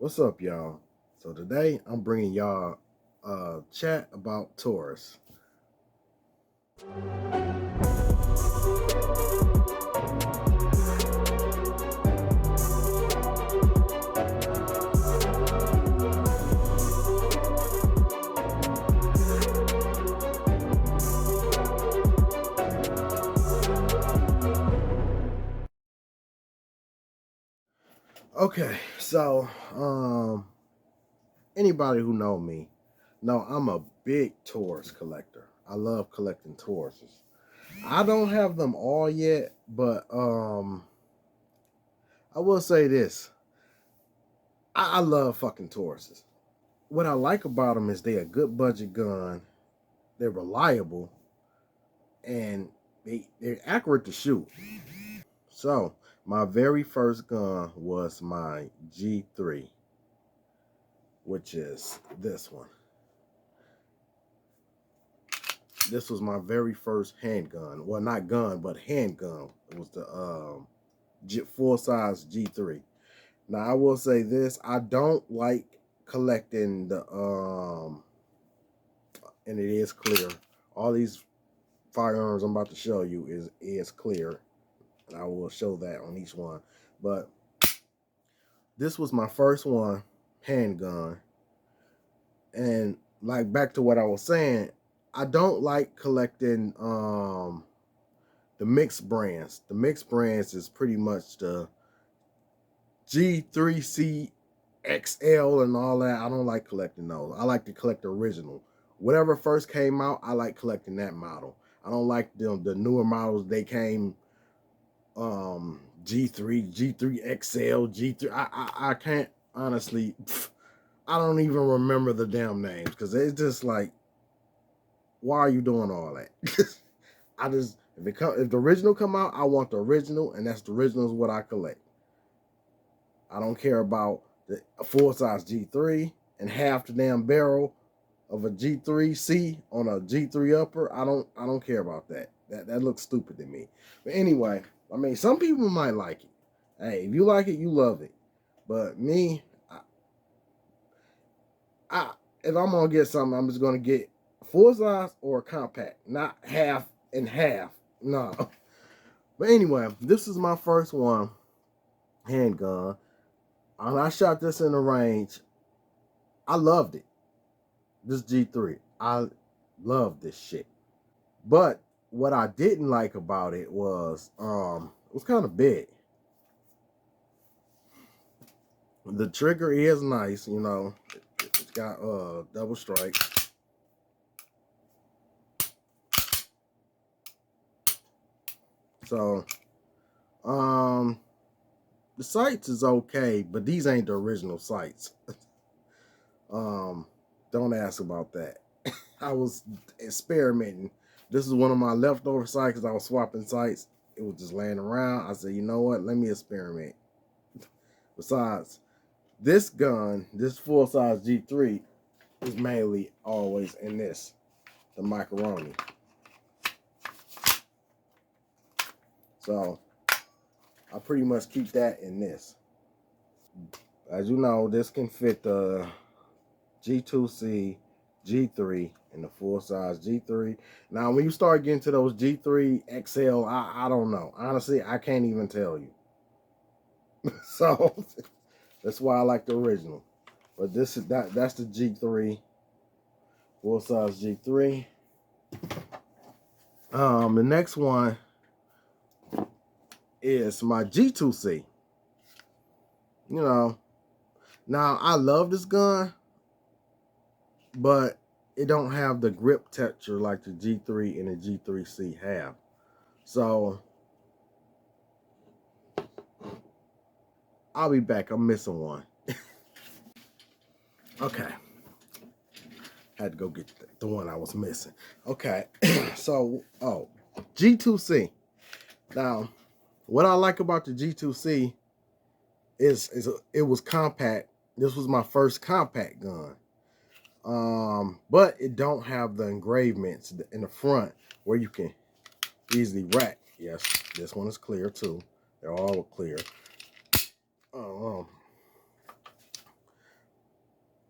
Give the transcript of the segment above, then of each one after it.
What's up, y'all? So today I'm bringing y'all a chat about Taurus. Okay, so anybody who know me know I'm a big Taurus collector. I love collecting Tauruses. I don't have them all yet, but I will say this. I love fucking Tauruses. What I like about them is they're a good budget gun. They're reliable and they're accurate to shoot. So my very first gun was my G3, which is this one. This was my very first handgun. Well, not gun, but handgun. It was the full size G3. Now I will say this: I don't like collecting the and it is clear. All these firearms I'm about to show you is clear, and I will show that on each one. But this was my first one, handgun, and like back to what I was saying, I don't like collecting the mixed brands. The mixed brands is pretty much the G3C XL and all that. I don't like collecting those. I like to collect the original. Whatever first came out, I like collecting that model. I don't like the newer models. They came G3, G3 XL, G3. I can't honestly. I don't even remember the damn names because it's just like, why are you doing all that? I just if the original come out, I want the original, and that's the original is what I collect. I don't care about a full size G3 and half the damn barrel of a G3C on a G3 upper. I don't care about that. That looks stupid to me. But anyway, I mean, some people might like it. Hey, if you like it, you love it. But me, if I'm gonna get something, I'm just gonna get full size or compact, not half and half. No. But anyway, this is my first one, handgun. And I shot this in the range. I loved it. This G3. I loved this shit. But what I didn't like about it was kind of big. The trigger is nice, you know. It's got double strike. So the sights is okay, but these ain't the original sights. Don't ask about that. I was experimenting. This is one of my leftover sights because I was swapping sights. It was just laying around. I said, you know what? Let me experiment. Besides, this gun, this full size G3, is mainly always in this, the macaroni. So I pretty much keep that in this. As you know, this can fit the G2C, G3, and the full size G3. Now, when you start getting to those G3 XL, I don't know. Honestly, I can't even tell you. So that's why I like the original. But that's the G3, full size G3. The next one is my G2C. You know, now I love this gun, but it don't have the grip texture like the G3 and the G3C have. So I'll be back. I'm missing one. Okay. Had to go get the one I was missing. Okay. So, G2C. Now, what I like about the G2C is it was compact. This was my first compact gun. But it don't have the engravements in the front where you can easily rack. Yes, this one is clear too. They're all clear.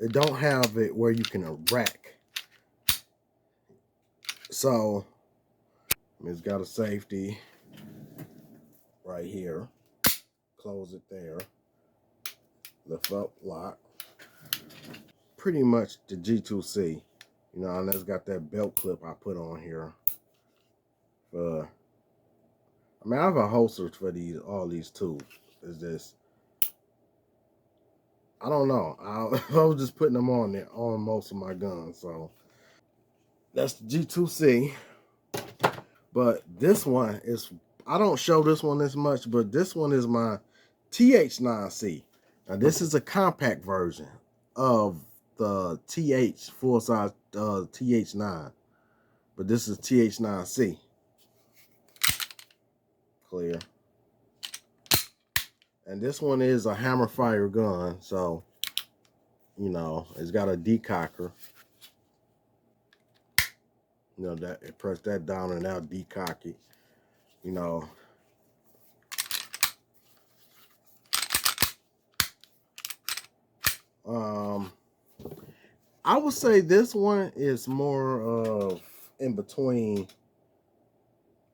It don't have it where you can rack. So it's got a safety right here. Close it there. Lift up, lock. Pretty much the G2C. You know, and it's got that belt clip I put on here. I mean, I have a holster for all these tools. It's just, I don't know. I was just putting them on there on most of my guns. So that's the G2C. But this one is, I don't show this one as much, but this one is my TH9C. Now this is a compact version of the TH full size TH9, but this is TH9C. Clear. And this one is a hammer fire gun, so you know it's got a decocker. You know that it press that down and now decock it. You know. I would say this one is more of in between.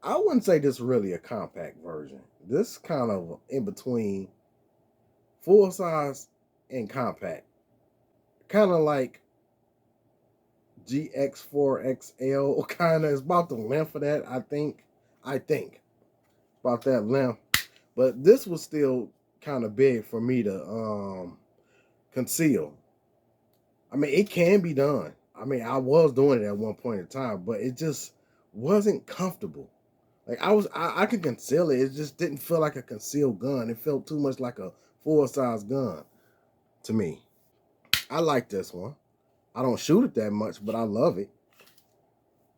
I wouldn't say this is really a compact version. This kind of in between full size and compact. Kind of like Gx4 XL, kind of. It's about the length of that, I think. About that length. But this was still kind of big for me to conceal. I mean, it can be done. I mean, I was doing it at one point in time, but it just wasn't comfortable. Like I could conceal it. It just didn't feel like a concealed gun. It felt too much like a full-size gun to me. I like this one. I don't shoot it that much, but I love it,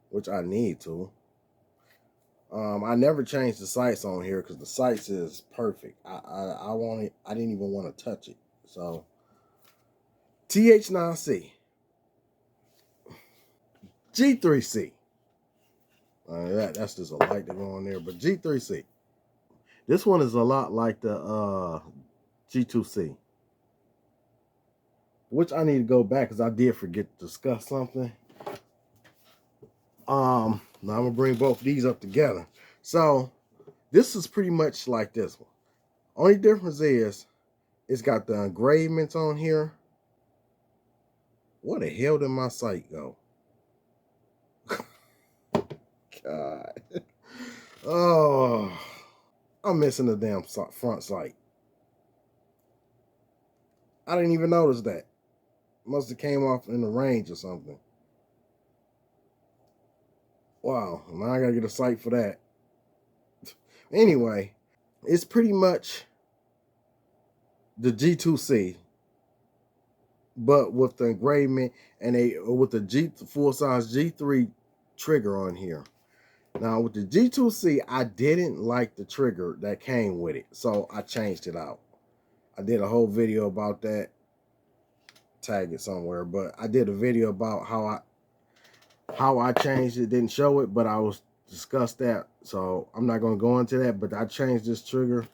which I need to. I never changed the sights on here because the sights is perfect. I want it. I didn't even want to touch it. So TH9C, G3C. That's just a light to go on there, but G3C. This one is a lot like the G2C, which I need to go back because I did forget to discuss something. Now I'm gonna bring both of these up together. So this is pretty much like this one. Only difference is it's got the engravements on here. Where the hell did my sight go? God. Oh, I'm missing the damn front sight. I didn't even notice that. Must have came off in the range or something. Wow, now I gotta get a sight for that. Anyway, it's pretty much the G2C, but with the engravement and with the G full size G3 trigger on here. Now with the G2C, I didn't like the trigger that came with it, so I changed it out. I did a whole video about that. Tag it somewhere, but I did a video about how I changed it. Didn't show it, but I was discussed that, so I'm not going to go into that. But I changed this trigger,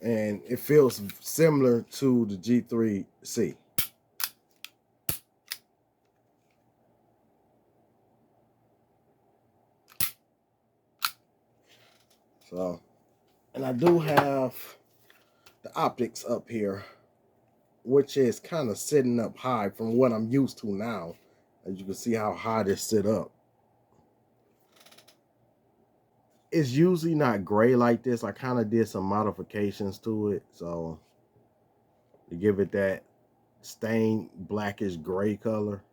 and it feels similar to the G3C. So, and I do have the optics up here, which is kind of sitting up high from what I'm used to now. As you can see how high this sit up. It's usually not gray like this. I kind of did some modifications to it, so to give it that stained blackish gray color.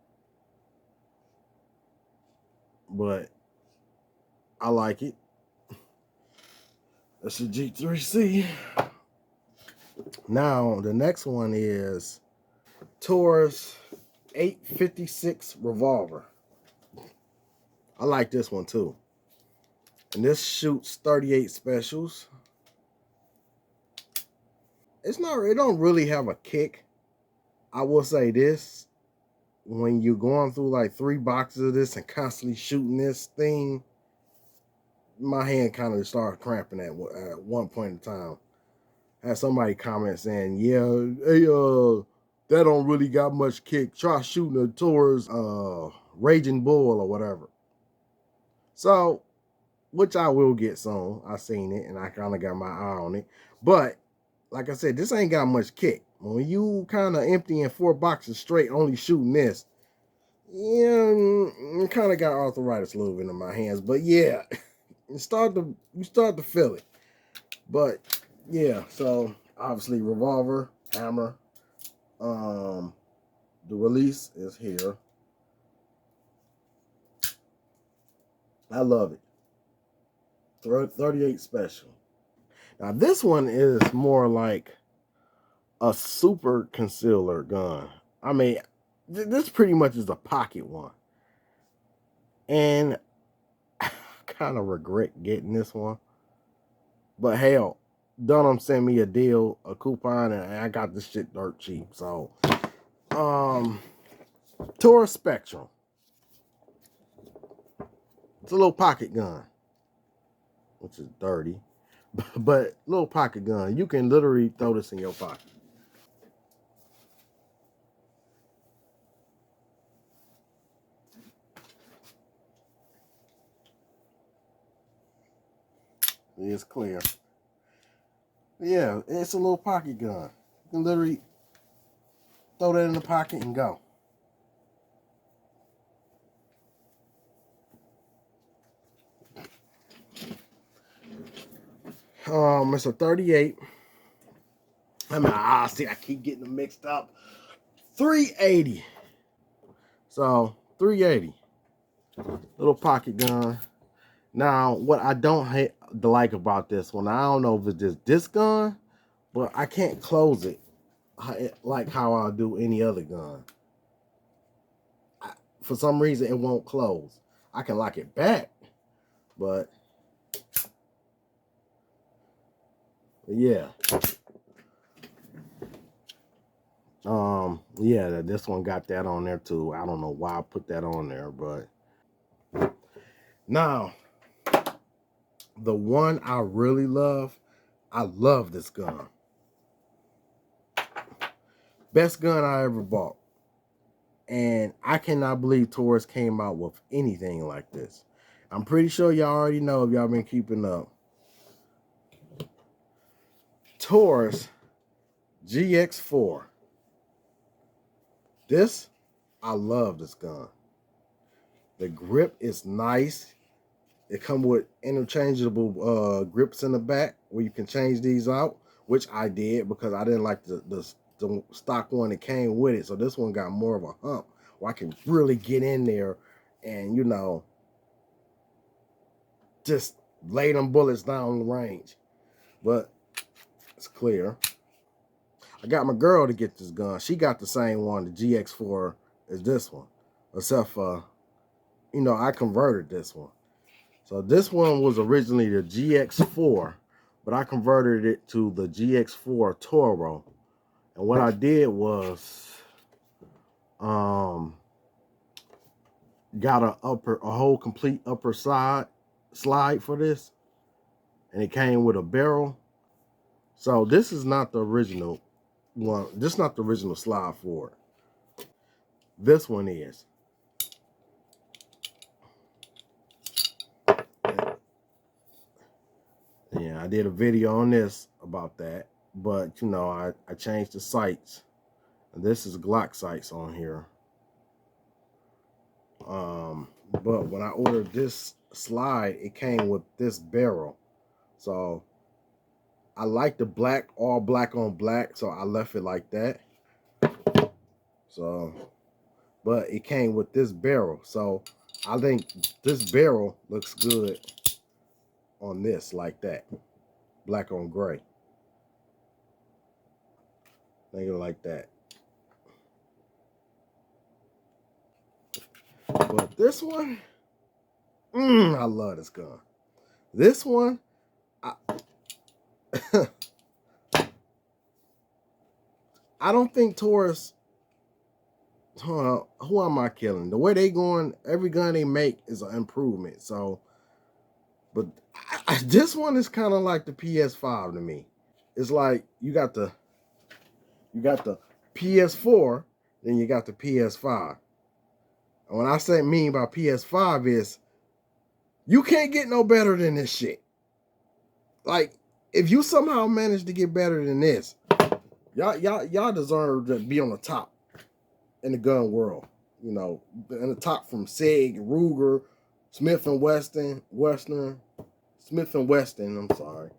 But I like it. That's a G3C. Now the next one is Taurus 856 revolver. I like this one too. And this shoots 38 specials. It don't really have a kick. I will say this. When you're going through like 3 boxes of this and constantly shooting this thing, my hand kind of started cramping at one point in time. I had somebody comment saying, yeah, hey, that don't really got much kick. Try shooting a Taurus Raging Bull or whatever. So, which I will get soon. I seen it and I kind of got my eye on it. But like I said, this ain't got much kick. When you kind of emptying 4 boxes straight, only shooting this, yeah, kind of got arthritis a little bit in my hands. But yeah, you start to feel it. But yeah, so obviously revolver, hammer. The release is here. I love it. 38 special. Now this one is more like a super concealer gun. I mean, this pretty much is a pocket one. And I kind of regret getting this one. But hell, Dunham sent me a deal, a coupon, and I got this shit dirt cheap. So, Taurus Spectrum. It's a little pocket gun, which is dirty, but little pocket gun. You can literally throw this in your pocket. It's clear. Yeah, it's a little pocket gun. You can literally throw that in the pocket and go. It's a 38. I mean, see, I keep getting them mixed up. 380. So 380. Little pocket gun. Now, what I don't like about this one, I don't know if it's just this gun, but I can't close it like how I do any other gun. For some reason, it won't close. I can lock it back, but yeah. Yeah, this one got that on there too. I don't know why I put that on there, but now the one I really love, I love this gun. Best gun I ever bought. And I cannot believe Taurus came out with anything like this. I'm pretty sure y'all already know if y'all been keeping up. Taurus Gx4. This, I love this gun. The grip is nice. It comes with interchangeable grips in the back where you can change these out, which I did because I didn't like the stock one that came with it. So this one got more of a hump where I can really get in there and, you know, just lay them bullets down the range. But it's clear. I got my girl to get this gun. She got the same one, the GX4, as this one. Except for, you know, I converted this one. So this one was originally the GX4, but I converted it to the GX4 T.O.R.O. And what I did was got a whole complete upper side slide for this. And it came with a barrel. So this is not the original one. This is not the original slide for it. This one is. Yeah, I did a video on this about that, but you know, I changed the sights. And this is Glock sights on here. But when I ordered this slide, it came with this barrel. So I like the black, all black on black, so I left it like that. So, but it came with this barrel. So I think this barrel looks good on this like that. Black on gray. Think it like that. But this one, I love this gun. This one, I don't think Taurus, who am I killing? The way they going, every gun they make is an improvement. So, but this one is kind of like the PS5 to me. It's like you got the PS4, then you got the PS5. And when I say mean by PS5 is you can't get no better than this shit. Like, if you somehow manage to get better than this, y'all deserve to be on the top in the gun world. You know, in the top from Sig, Ruger, Smith and Wesson, Smith and Wesson. I'm sorry.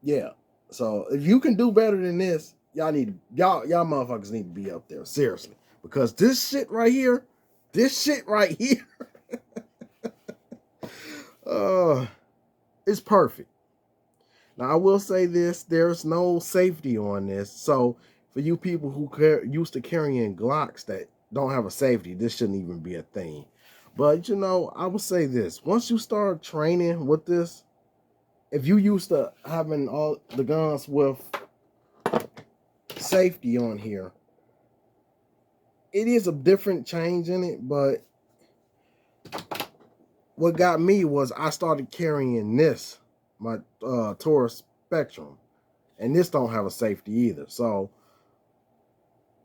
Yeah. So if you can do better than this, y'all motherfuckers need to be up there, seriously, because this shit right here, it's perfect. Now I will say this: there's no safety on this, so for you people who used to carrying Glocks that don't have a safety, this shouldn't even be a thing. But you know, I will say this: once you start training with this, if you used to having all the guns with safety on here, it is a different change in it. But what got me was I started carrying this, my Taurus Spectrum, and this don't have a safety either. So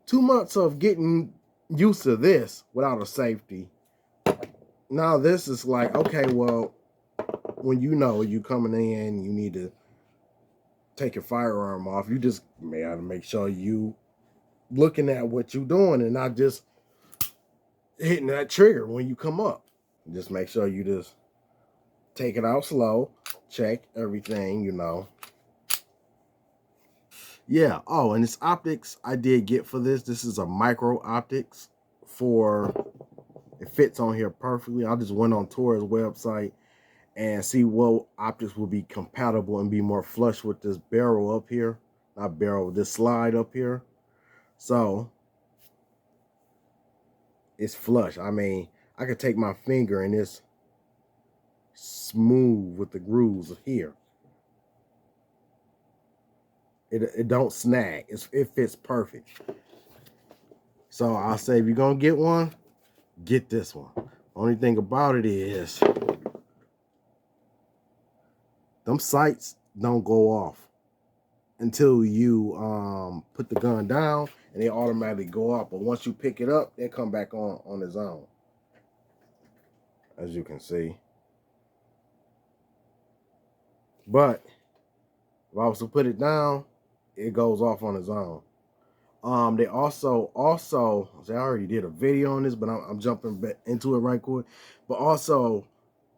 2 months of getting used to this without a safety. Now this is like, okay, well, when you know you coming in, you need to take your firearm off. You just may have to make sure you looking at what you're doing and not just hitting that trigger when you come up. Just make sure you just take it out slow, check everything, you know. Yeah. Oh, and this optics I did get for this. This is a micro optics for. It fits on here perfectly. I just went on T.O.R.O's website and see what optics will be compatible and be more flush with this barrel up here. Not barrel, this slide up here. So it's flush. I mean, I could take my finger and it's smooth with the grooves here. It don't snag. It fits perfect. So I'll say if you're gonna get one, get this one. Only thing about it is them sights don't go off until you put the gun down, and they automatically go off. But once you pick it up, they come back on its own. As you can see. But if I was to put it down, it goes off on its own. They also, I already did a video on this, but I'm jumping back into it right quick. But also,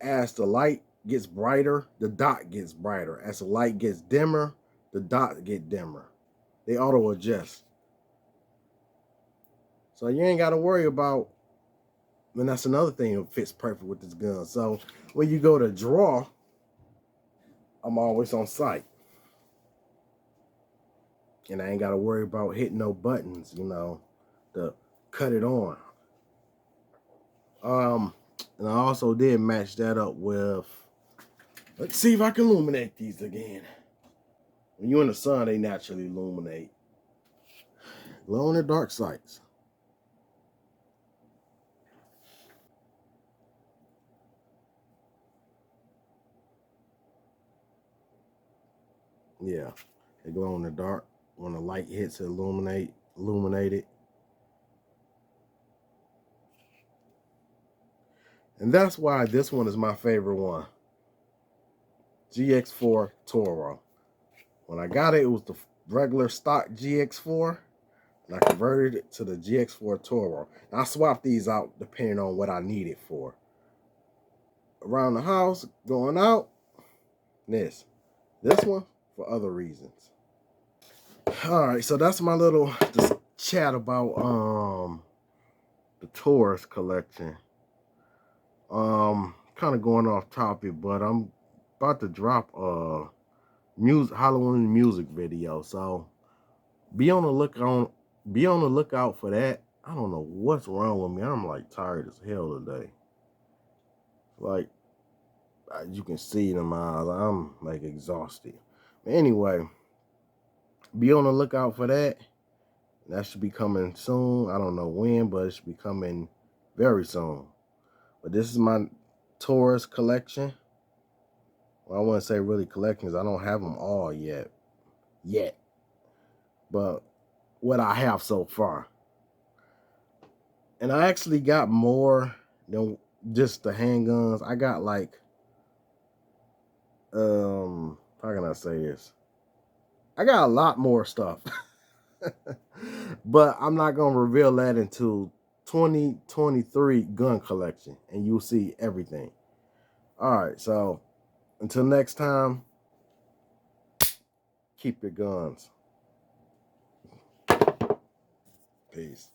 as the light gets brighter, the dot gets brighter. As the light gets dimmer, the dot get dimmer. They auto adjust. So you ain't got to worry about, and that's another thing that fits perfect with this gun. So when you go to draw, I'm always on sight. And I ain't got to worry about hitting no buttons, you know, to cut it on. And I also did match that up with, let's see if I can illuminate these again. When you're in the sun, they naturally illuminate. Glow in the dark sights. Yeah, they glow in the dark. When the light hits, it illuminate it. And that's why this one is my favorite one. Gx4 T.O.R.O. When I got it, it was the regular stock Gx4. And I converted it to the Gx4 T.O.R.O. I swapped these out depending on what I need it for. Around the house, going out, this one for other reasons. All right, so that's my little just chat about the Taurus collection. Kind of going off topic, but I'm about to drop a Halloween music video, so be on the lookout for that. I don't know what's wrong with me. I'm like tired as hell today. Like, as you can see in my eyes, I'm like exhausted. But anyway, be on the lookout for that. That should be coming soon. I don't know when, but it should be coming very soon. But this is my Taurus collection. Well, I wouldn't say really collections. I don't have them all yet. But what I have so far. And I actually got more than just the handguns. I got like, how can I say this? I got a lot more stuff. But I'm not gonna reveal that until 2023 gun collection, and you'll see everything. All right, so until next time, keep your guns. Peace.